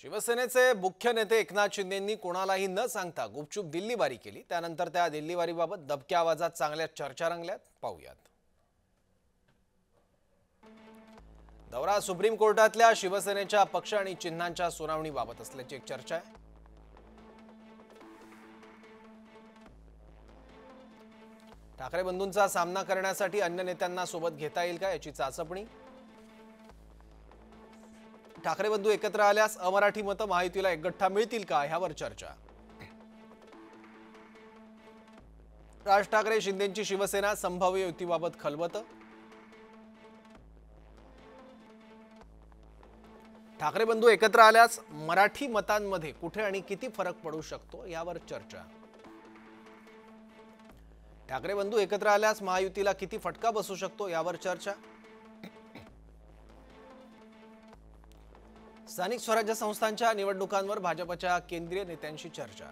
शिवसेनेचे मुख्य नेते एकनाथ शिंदेंनी कोणालाही न सांगता गुपचूप दिल्लीवारी केली। त्यानंतर त्या दिल्लीवारीबाबत दबक्या आवाजात चांगल्या चर्चा रंगल्यात। पाहूयात। दौरा सुप्रीम कोर्टातल्या शिवसेनेच्या पक्ष आणि चिन्हांच्या सुनावणीबाबत असल्याची एक चर्चा आहे। ठाकरे बंधूंचा सामना करण्यासाठी अन्य नेत्यांना सोबत घेता येईल का याची चाचपणी। ठाकरे बंधू एकत्र आल्यास अमराठी मतं महायुतीला एकगठ्ठा मिळतील का यावर चर्चा। राज ठाकरे शिंदेंची शिवसेना संभाव्य युतीबाबत खलबत। ठाकरे बंधू एकत्र आल्यास मराठी मतांमध्ये कुठे आणि किती फरक पडू शकतो यावर चर्चा। ठाकरे बंधू एकत्र आल्यास महायुतीला किती फटका बसू शकतो यावर चर्चा। स्थानिक स्वराज्य संस्थांच्या निवडणुकांवर भाजपच्या केंद्रीय नेत्यांशी चर्चा।